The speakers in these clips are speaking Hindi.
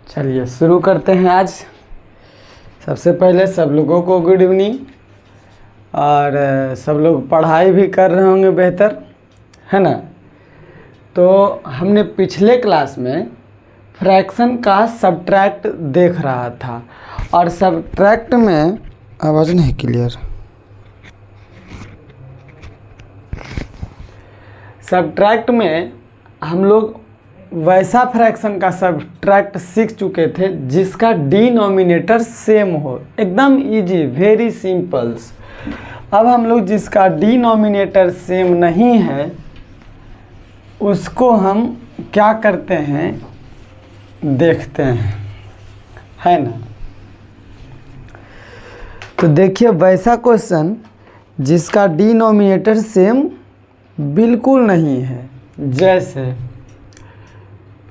चलिए शुरू करते हैं आज। सबसे पहले सब लोगों को गुड इवनिंग। और सब लोग पढ़ाई भी कर रहे होंगे बेहतर, है ना। तो हमने पिछले क्लास में फ्रैक्शन का सब्ट्रैक्ट देख रहा था और सब्ट्रैक्ट में आवाज़ नहीं क्लियर। सब्ट्रैक्ट में हम लोग वैसा फ्रैक्शन का सब्ट्रैक्ट सीख चुके थे जिसका डिनोमिनेटर सेम हो, एकदम इजी, वेरी सिंपल्स। अब हम लोग जिसका डिनोमिनेटर सेम नहीं है उसको हम क्या करते हैं देखते हैं, है ना। तो देखिए वैसा क्वेश्चन जिसका डिनोमिनेटर सेम बिल्कुल नहीं है, जैसे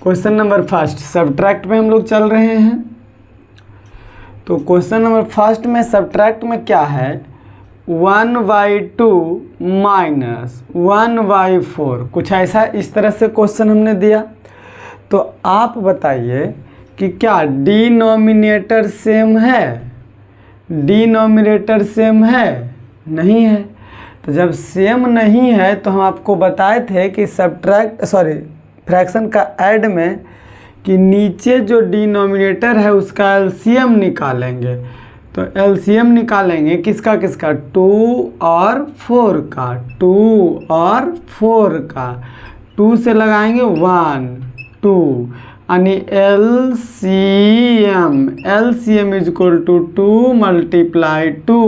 क्वेश्चन नंबर फर्स्ट सब्ट्रैक्ट में हम लोग चल रहे हैं। तो क्वेश्चन नंबर फर्स्ट में सब्ट्रैक्ट में क्या है, 1/2 माइनस 1/4, कुछ ऐसा इस तरह से क्वेश्चन हमने दिया। तो आप बताइए कि क्या डिनोमिनेटर सेम है? डिनोमिनेटर सेम है? नहीं है। तो जब सेम नहीं है तो हम आपको बताए थे कि फ्रैक्शन का ऐड में कि नीचे जो डिनोमिनेटर है उसका एलसीएम निकालेंगे। तो एलसीएम निकालेंगे किसका किसका, 2 और 4 का, 2 और 4 का। 2 से लगाएंगे 1 2 यानी LCM is equal to 2 multiply 2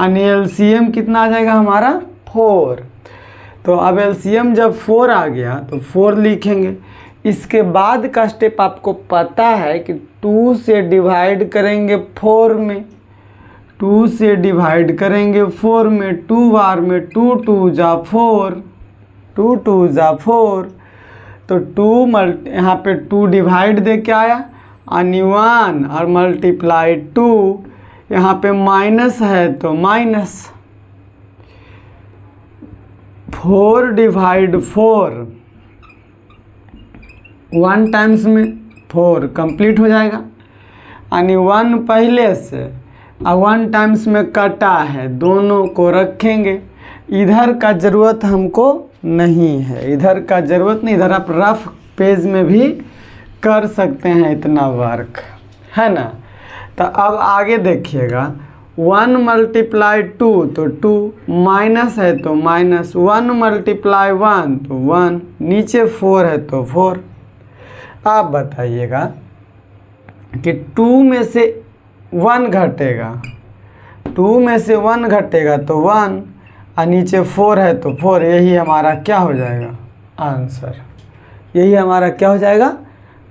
यानी एलसीएम कितना आ जाएगा हमारा 4। तो अब एलसीएम जब 4 आ गया तो 4 लिखेंगे। इसके बाद का स्टेप आपको पता है कि 2 से डिवाइड करेंगे 4 में, 2 से डिवाइड करेंगे 4 में, 2 बार में 2 2 जा 4, 2 2 जा 4। तो यहाँ पे 2 डिवाइड दे के आया यानी 1 और मल्टीप्लाई 2, यहाँ पे माइनस है तो माइनस 4 डिवाइड 4, 1 टाइम्स में 4 कंप्लीट हो जाएगा यानी 1 पहले से और 1 टाइम्स में कटा है, दोनों को रखेंगे। इधर का ज़रूरत हमको नहीं है, इधर का ज़रूरत नहीं, इधर आप रफ पेज में भी कर सकते हैं इतना वर्क, है ना। तो अब आगे देखिएगा 1 मल्टीप्लाई 2 तो 2, माइनस है तो माइनस, 1 मल्टीप्लाई 1 तो 1, नीचे 4 है तो 4। आप बताइएगा कि 2 में से 1 घटेगा, 2 में से 1 घटेगा तो 1 और नीचे 4 है तो 4, यही हमारा क्या हो जाएगा आंसर, यही हमारा क्या हो जाएगा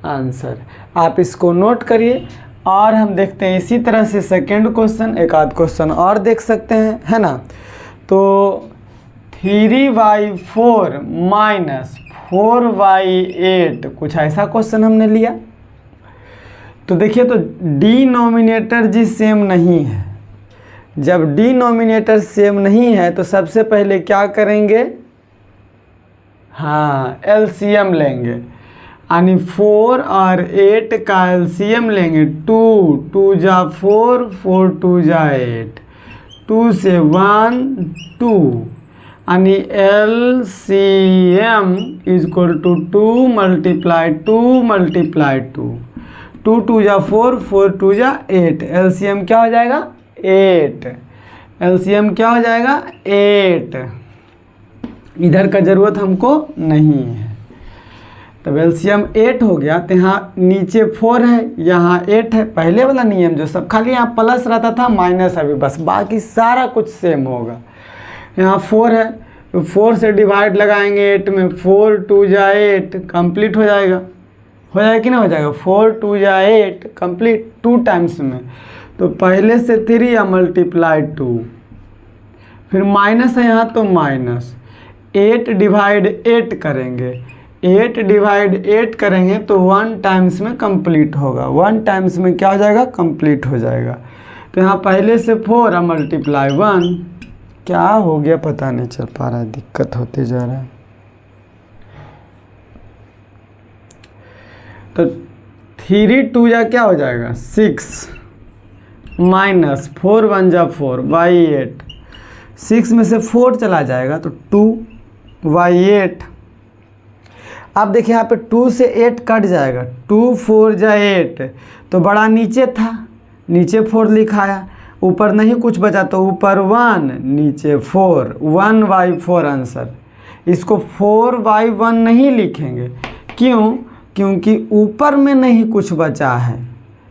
आंसर। आप इसको नोट करिए और हम देखते हैं इसी तरह से सेकेंड क्वेश्चन, एक आध क्वेश्चन और देख सकते हैं, है ना। तो 3/4 माइनस 4/8, कुछ ऐसा क्वेश्चन हमने लिया। तो देखिए तो डिनोमिनेटर जी सेम नहीं है। जब डिनोमिनेटर सेम नहीं है तो सबसे पहले क्या करेंगे, हाँ एलसीएम लेंगे यानी 4 और 8 का एलसीएम लेंगे। 2 2 जा 4, 4 2 जा 8, 2 से 1 2 यानी LCM is equal to 2 multiply 2 multiply 2, 2 2 जा 4, 4 2 जा 8, एलसीएम क्या हो जाएगा 8, एलसीएम क्या हो जाएगा 8। इधर का ज़रूरत हमको नहीं है। तब एलसीएम 8 हो गया तो यहाँ नीचे 4 है, यहाँ 8 है, पहले वाला नियम जो सब, खाली यहाँ प्लस रहता था माइनस अभी बस, बाकी सारा कुछ सेम होगा। यहाँ 4 है तो 4 से डिवाइड लगाएंगे 8 में, 4 2 जा 8 कंप्लीट हो जाएगा, हो जाएगा कि नहीं हो जाएगा, 4 2 जा 8 कंप्लीट 2 टाइम्स में। तो पहले से 3 या मल्टीप्लाई 2, फिर माइनस है यहाँ तो माइनस, 8 डिवाइड 8 करेंगे, 8 डिवाइड 8 करेंगे तो 1 टाइम्स में कंप्लीट होगा, 1 टाइम्स में क्या हो जाएगा कंप्लीट हो जाएगा। तो यहाँ पहले से 4 और मल्टीप्लाई 1, क्या हो गया पता नहीं चल पा रहा है, दिक्कत होती जा रहा है। तो 3 2 क्या हो जाएगा 6 माइनस 4 1 4 बाई 8, 6 में से 4 चला जाएगा तो 2 बाई 8। अब देखिए यहाँ पे 2 से 8 कट जाएगा, 2 4 8, तो बड़ा नीचे था, नीचे 4 लिखाया, ऊपर नहीं कुछ बचा तो ऊपर 1 नीचे 4, 1 बाई 4 आंसर। इसको 4 बाई 1 नहीं लिखेंगे, क्यों? क्योंकि ऊपर में नहीं कुछ बचा है।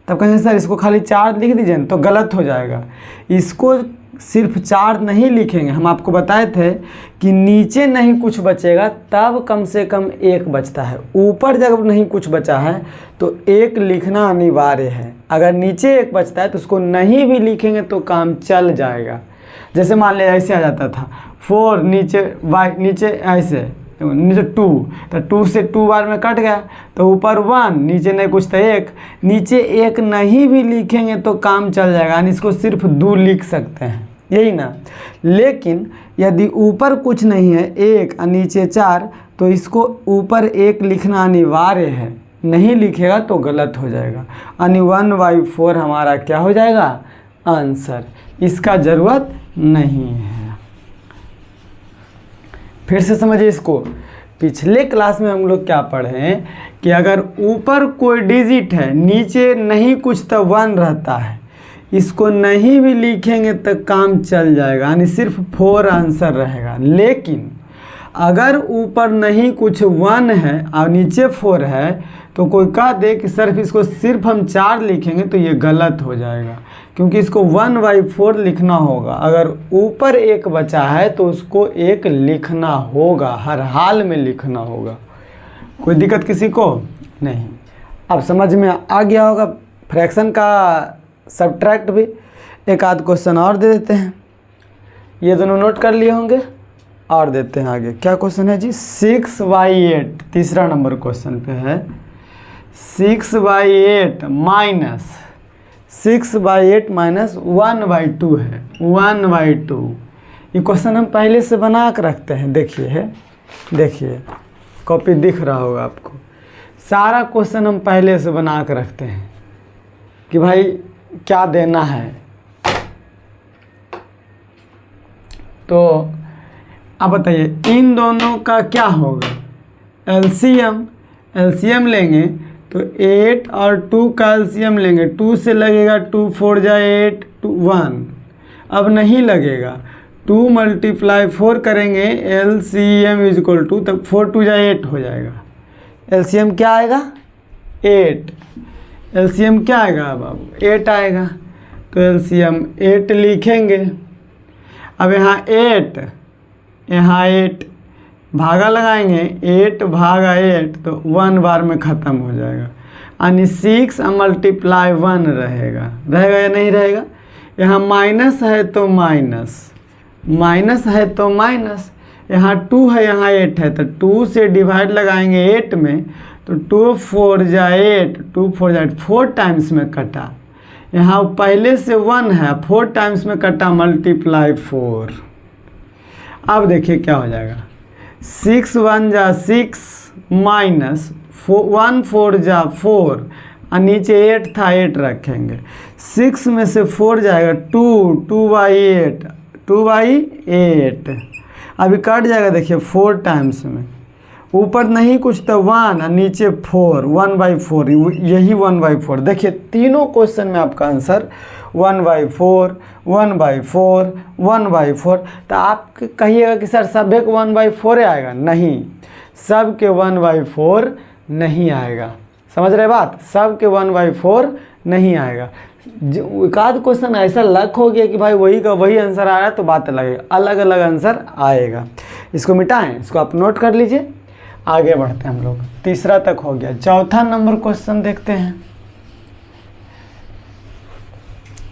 तब कहेंगे सर इसको खाली 4 लिख दीजिए, तो गलत हो जाएगा। इसको सिर्फ 4 नहीं लिखेंगे, हम आपको बताए थे कि नीचे नहीं कुछ बचेगा तब कम से कम 1 बचता है, ऊपर जब नहीं कुछ बचा है तो 1 लिखना अनिवार्य है। अगर नीचे 1 बचता है तो उसको नहीं भी लिखेंगे तो काम चल जाएगा। जैसे मान लिया ऐसे आ जाता था 4 नीचे बाई नीचे ऐसे नीचे 2, तो 2 से 2 बार में कट गया तो ऊपर 1 नीचे नहीं कुछ तो 1, नीचे 1 नहीं भी लिखेंगे तो काम चल जाएगा, यानी इसको सिर्फ 2 लिख सकते हैं, यही ना। लेकिन यदि ऊपर कुछ नहीं है 1 और नीचे 4, तो इसको ऊपर 1 लिखना अनिवार्य है, नहीं लिखेगा तो गलत हो जाएगा, यानी 1 बाई 4 हमारा क्या हो जाएगा आंसर। इसका ज़रूरत नहीं है। फिर से समझिए इसको, पिछले क्लास में हम लोग क्या पढ़े हैं कि अगर ऊपर कोई डिजिट है नीचे नहीं कुछ तो 1 रहता है, इसको नहीं भी लिखेंगे तो काम चल जाएगा, यानी सिर्फ 4 आंसर रहेगा। लेकिन अगर ऊपर नहीं कुछ 1 है और नीचे 4 है तो कोई कह दे कि इसको सिर्फ हम 4 लिखेंगे तो ये गलत हो जाएगा, क्योंकि इसको 1 बाई 4 लिखना होगा। अगर ऊपर 1 बचा है तो उसको 1 लिखना होगा, हर हाल में लिखना होगा। कोई दिक्कत किसी को नहीं। अब समझ में आ गया होगा फ्रैक्शन का सब्ट्रैक्ट भी। एक आध क्वेश्चन और दे देते हैं, ये दोनों नोट कर लिए होंगे, और देते हैं आगे। क्या क्वेश्चन है जी? 6 बाई 8, तीसरा नंबर क्वेश्चन पे है। 6 by 8 minus 6 by 8 minus 1 by 2 है, 1 बाई 2। ये क्वेश्चन हम पहले से बना के रखते हैं, देखिए कॉपी दिख रहा होगा आपको। सारा क्वेश्चन हम पहले से बना के रखते हैं कि भाई क्या देना है। तो अब बताइए इन दोनों का क्या होगा? एलसीएम लेंगे तो 8 और 2 का एलसीएम लेंगे, 2 से लगेगा 2 4 8 2 1, अब नहीं लगेगा। 2 × 4 करेंगे एलसीएम इज इक्वल टू, तब 4 2 8 हो जाएगा। एलसीएम क्या आएगा? 8। एलसीएम क्या आएगा बाबू? 8 आएगा, तो एलसीएम 8 लिखेंगे। अब यहाँ 8 भागा लगाएंगे, 8 भागा 8 तो 1 बार में ख़त्म हो जाएगा, यानी 6 × 1 रहेगा या नहीं रहेगा? यहाँ माइनस है तो माइनस है तो माइनस, यहाँ 2 है यहाँ 8 है, तो 2 से डिवाइड लगाएंगे 8 में, तो 2 4 8, 2 4 8 4 टाइम्स में कटा। यहाँ पहले से 1 है, 4 टाइम्स में कटा, मल्टीप्लाई 4। अब देखिए क्या हो जाएगा, 6 1 6 माइनस 1 4 4, और नीचे 8 था 8 रखेंगे, 6 में से 4 जाएगा 2 बाई 8। अभी कट जाएगा, देखिए 4 टाइम्स में, ऊपर नहीं कुछ तो 1 और नीचे 4, 1 बाई 4, यही 1 बाई 4। देखिए तीनों क्वेश्चन में आपका आंसर 1 बाई 4, 1 बाई 4, 1 बाई 4। तो आप कहिएगा कि सर सब एक 1 बाई 4 आएगा, नहीं, सब के 1 बाई 4 नहीं आएगा। समझ रहे बात? सब के 1 बाई 4 नहीं आएगा। एक आध क्वेश्चन ऐसा लक हो गया कि भाई वही का वही आंसर आ रहा है तो बात अलग है, अलग अलग आंसर आएगा। इसको मिटाएं, इसको आप नोट कर लीजिए। आगे बढ़ते हैं हम लोग, तीसरा तक हो गया। चौथा नंबर क्वेश्चन देखते हैं।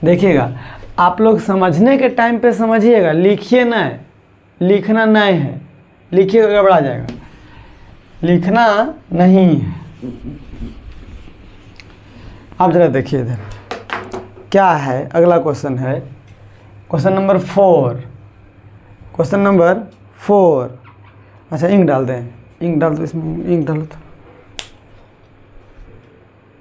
देखिएगा आप लोग समझने के टाइम पे समझिएगा, लिखिए ना, लिखना नहीं है, लिखिएगा गड़बड़ा जाएगा, लिखना नहीं है। आप जरा देखिए इधर क्या है। अगला क्वेश्चन है क्वेश्चन नंबर 4। क्वेश्चन नंबर 4, अच्छा इंक डाल दें, इंक डाल दो, इसमें इंक डालो तो।